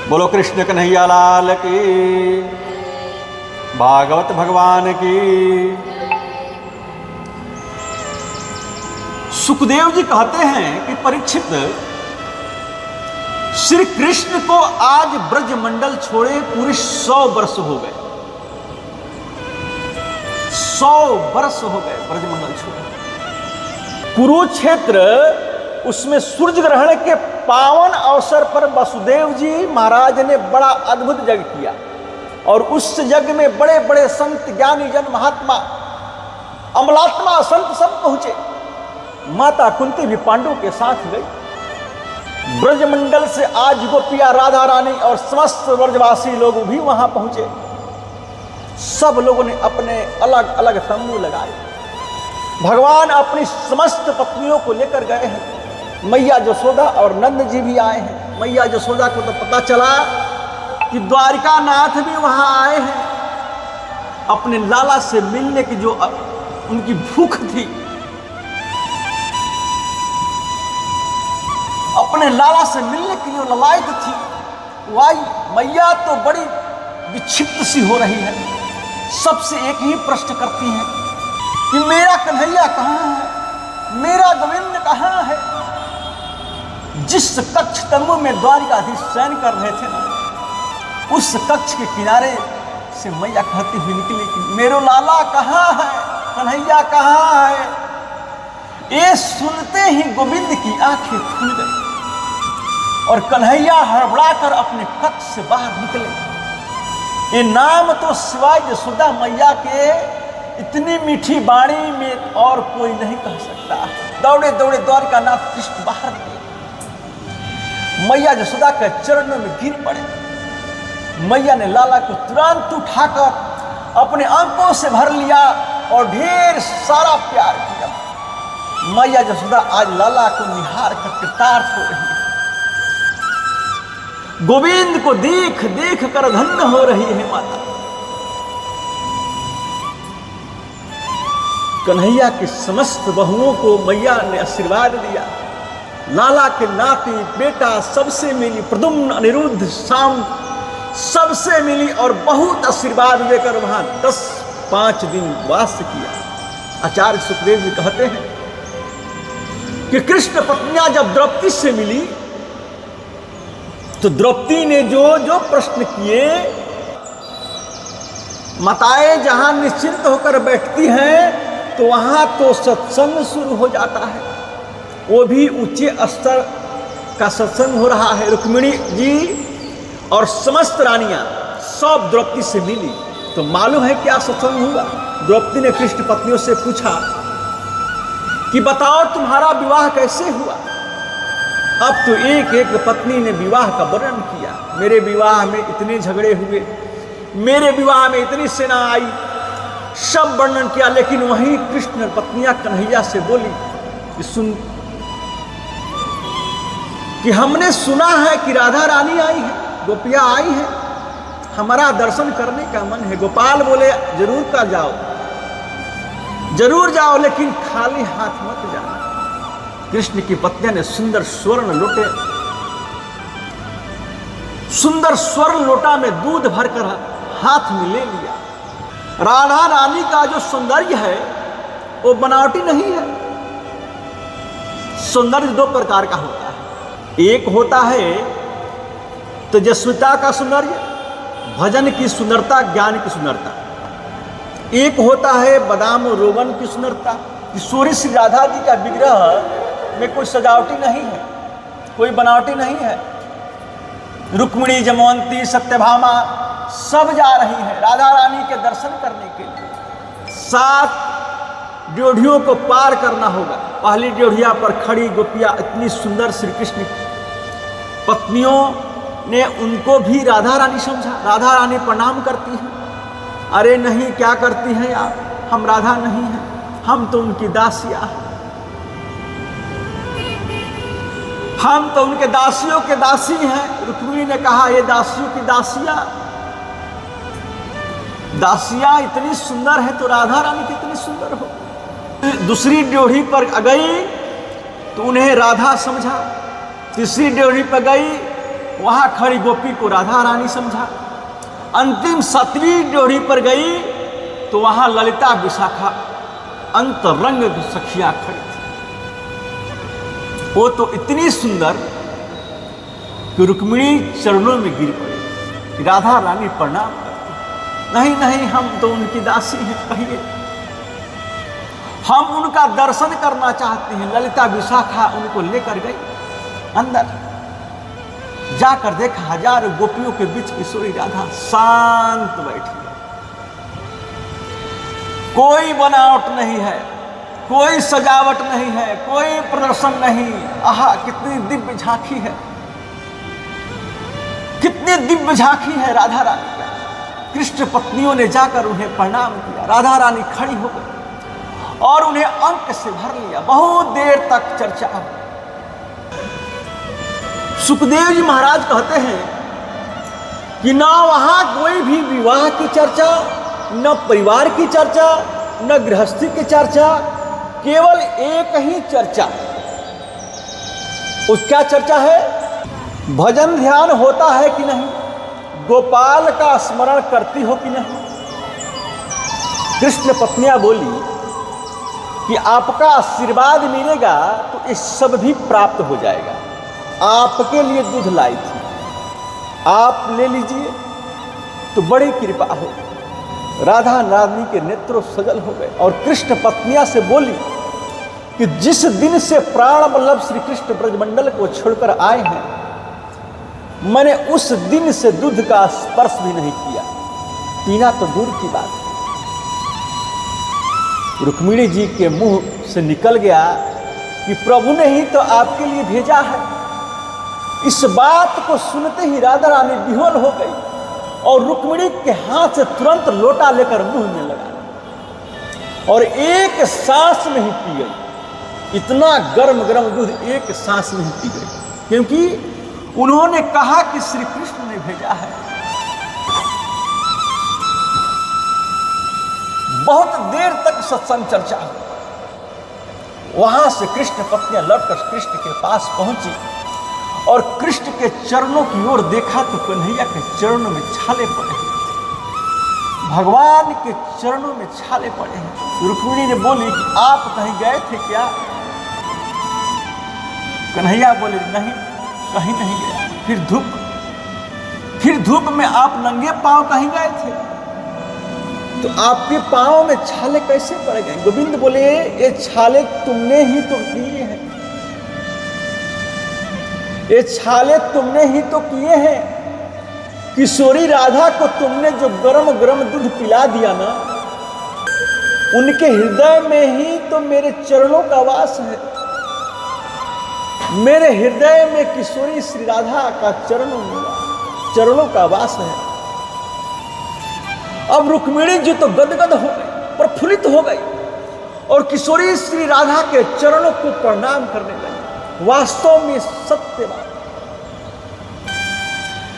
बोलो कृष्ण कन्हैया लाल की, भागवत भगवान की। सुखदेव जी कहते हैं कि परीक्षित, श्री कृष्ण को आज ब्रजमंडल छोड़े पूरे 100 वर्ष हो गए। 100 वर्ष हो गए ब्रजमंडल छोड़े। कुरुक्षेत्र, उसमें सूर्य ग्रहण के पावन अवसर पर वसुदेव जी महाराज ने बड़ा अद्भुत यज्ञ किया और उस यज्ञ में बड़े बड़े संत, ज्ञानी जन, महात्मा, अमलात्मा संत सब पहुंचे। माता कुंती भी पांडवों के साथ गई। ब्रजमंडल से आज गोपिया, राधा रानी और समस्त ब्रजवासी लोग भी वहां पहुंचे। सब लोगों ने अपने अलग अलग तंबू लगाए। भगवान अपनी समस्त पत्नियों को लेकर गए हैं। मैया जसोदा और नंद जी भी आए हैं। मैया जसोदा को तो पता चला कि द्वारिका नाथ भी वहां आए हैं। अपने लाला से मिलने की जो उनकी भूख थी, अपने लाला से मिलने की जो ललायत थी, वही मैया तो बड़ी विक्षिप्त सी हो रही है। सबसे एक ही प्रश्न करती हैं कि मेरा कन्हैया कहाँ है, मेरा गोविंद कहाँ है। जिस कक्ष तंबू में द्वारिकाधीश शयन कर रहे थे ना, उस कक्ष के किनारे से मैया कहती हुई निकली कि मेरो लाला कहाँ है, कन्हैया कहाँ है। ये सुनते ही गोविंद की आंखें खुल गई और कन्हैया हड़बड़ाकर अपने कक्ष से बाहर निकले। ये नाम तो सिवाय यशोदा मैया के इतनी मीठी वाणी में और कोई नहीं कह सकता। दौड़े दौड़े द्वारिका नाथ कृष्ण बाहर निकले। मैया यशोदा के चरणों में गिर पड़े। मैया ने लाला को तुरंत उठाकर अपने आंखों से भर लिया और ढेर सारा प्यार किया। मैया यशोदा आज लाला को निहार कर कृतार्थ हो रही है। गोविंद को देख देख कर धन्य हो रही है माता। कन्हैया की समस्त बहुओं को मैया ने आशीर्वाद दिया। लाला के नाती बेटा सबसे मिली, प्रद्युम्न, अनिरुद्ध, शाम सबसे मिली और बहुत आशीर्वाद लेकर वहां 5 दिन वास किया। आचार्य सुखदेव जी कहते हैं कि कृष्ण पत्नियां जब द्रौपदी से मिली तो द्रौपदी ने जो जो प्रश्न किए, माताएं जहां निश्चिंत होकर बैठती हैं तो वहां तो सत्संग शुरू हो जाता है। वो भी ऊंचे स्तर का सत्संग हो रहा है। रुक्मिणी जी और समस्त रानियां सब द्रौपदी से मिली तो मालूम है क्या सत्संग हुआ। द्रौपदी ने कृष्ण पत्नियों से पूछा कि बताओ तुम्हारा विवाह कैसे हुआ। अब तो एक एक पत्नी ने विवाह का वर्णन किया। मेरे विवाह में इतने झगड़े हुए, मेरे विवाह में इतनी सेना आई, सब वर्णन किया। लेकिन वहीं कृष्ण पत्नियां कन्हैया से बोली कि सुन, कि हमने सुना है कि राधा रानी आई है, गोपियां आई हैं, हमारा दर्शन करने का मन है। गोपाल बोले जरूर का जाओ, जरूर जाओ, लेकिन खाली हाथ मत जाना। कृष्ण की पत्नियां ने सुंदर स्वर्ण लोटे, सुंदर स्वर्ण लोटा में दूध भरकर हाथ में ले लिया। राधा रानी का जो सौंदर्य है वो बनावटी नहीं है। सौंदर्य 2 प्रकार का होता है। एक होता है तेजस्विता का सौंदर्य, भजन की सुंदरता, ज्ञान की सुंदरता। एक होता है बादाम रोगन की सुंदरता। किशोरी श्री राधा जी का विग्रह में कोई सजावटी नहीं है, कोई बनावटी नहीं है। रुक्मिणी, जमवंती, सत्यभामा सब जा रही है राधा रानी के दर्शन करने के लिए। 7 ड्योढ़ियों को पार करना होगा। पहली ड्योढ़िया पर खड़ी गोपियां इतनी सुंदर, श्री कृष्ण पत्नियों ने उनको भी राधा रानी समझा। राधा रानी प्रणाम करती हैं। अरे नहीं, क्या करती हैं आप, हम राधा नहीं हैं, हम तो उनकी दासियां हैं, हम तो उनके दासियों के दासी हैं। रुक्मिणी ने कहा ये दासियों की दासियां, दासियां इतनी सुंदर है तो राधा रानी कितनी सुंदर हो। दूसरी ड्योढ़ी पर गई तो उन्हें राधा समझा। तीसरी ड्योढ़ी पर गई वहां खड़ी गोपी को राधा रानी समझा। अंतिम 7वीं ड्योढ़ी पर गई तो वहां ललिता विशाखा अंतरंग सखिया खड़ी थी। वो तो इतनी सुंदर कि रुक्मिणी चरणों में गिर पड़ी। राधा रानी प्रणाम करती, नहीं नहीं हम तो उनकी दासी हैं, कहिए हम उनका दर्शन करना चाहते हैं। ललिता विशाखा उनको लेकर गई अंदर। जाकर देखा हजारों गोपियों के बीच किशोरी राधा शांत बैठी है। कोई बनावट नहीं है, कोई सजावट नहीं है, कोई प्रदर्शन नहीं। आहा कितनी दिव्य झांकी है, कितनी दिव्य झांकी है राधा रानी का। कृष्ण पत्नियों ने जाकर उन्हें प्रणाम किया। राधा रानी खड़ी हो गई और उन्हें अंक से भर लिया। बहुत देर तक चर्चा हुई। सुखदेव जी महाराज कहते हैं कि ना वहां कोई भी विवाह की चर्चा, न परिवार की चर्चा, न गृहस्थी की चर्चा, केवल एक ही चर्चा। उस क्या चर्चा है? भजन ध्यान होता है कि नहीं, गोपाल का स्मरण करती हो कि नहीं। कृष्ण पत्नियां बोली कि आपका आशीर्वाद मिलेगा तो ये सब भी प्राप्त हो जाएगा। आपके लिए दूध लाई थी, आप ले लीजिए तो बड़ी कृपा हो। राधा रानी के नेत्रों सजल हो गए और कृष्ण पत्नियां से बोली कि जिस दिन से प्राण वल्लभ श्री कृष्ण ब्रजमंडल को छोड़कर आए हैं, मैंने उस दिन से दूध का स्पर्श भी नहीं किया। पीना तो दूर की बात है। रुक्मिणी जी के मुंह से निकल गया कि प्रभु ने ही तो आपके लिए भेजा है। इस बात को सुनते ही राधा रानी विह्वल हो गई और रुक्मिणी के हाथ से तुरंत लोटा लेकर मुंह में लगा और एक सांस में ही पी गई। इतना गर्म गर्म दूध एक सांस में ही पी गई, क्योंकि उन्होंने कहा कि श्री कृष्ण ने भेजा है। बहुत देर तक सत्संग चर्चा हुई। वहां से कृष्ण पत्नियां लौटकर कृष्ण के पास पहुंची और कृष्ण के चरणों की ओर देखा तो कन्हैया के चरणों में छाले पड़े हैं। भगवान के चरणों में छाले पड़े हैं। रुक्मिणी ने बोली कि आप कहीं गए थे क्या? कन्हैया बोले नहीं, कहीं नहीं गया। फिर धूप में आप नंगे पांव कहीं गए थे, तो आपके पांव में छाले कैसे पड़ गए? गोविंद बोले ये छाले तुमने ही तो किए हैं, ये छाले तुमने ही तो किए हैं। किशोरी राधा को तुमने जो गरम गरम दूध पिला दिया ना, उनके हृदय में ही तो मेरे चरणों का वास है। मेरे हृदय में किशोरी श्री राधा का चरणों का वास है। अब रुक्मिणी जी तो गदगद हो गई, प्रफुल्लित हो गई और किशोरी श्री राधा के चरणों को प्रणाम करने लगी। वास्तव में सत्य बात,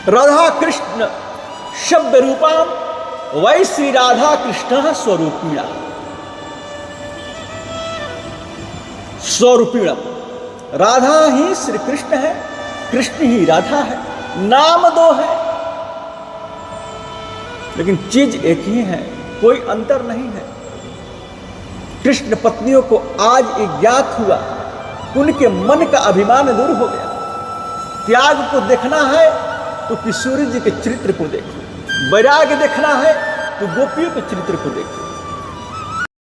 राधा कृष्ण शब्द रूपम वै श्री राधा कृष्ण स्वरूपिणा। स्वरूपिणम, राधा ही श्री कृष्ण है, कृष्ण ही राधा है। नाम दो है लेकिन चीज एक ही है, कोई अंतर नहीं है। कृष्ण पत्नियों को आज एक ज्ञात हुआ, उनके मन का अभिमान दूर हो गया। त्याग को देखना है तो किशोरी जी के चरित्र को देखो, वैराग्य देखना है तो गोपियों के चरित्र को देखो।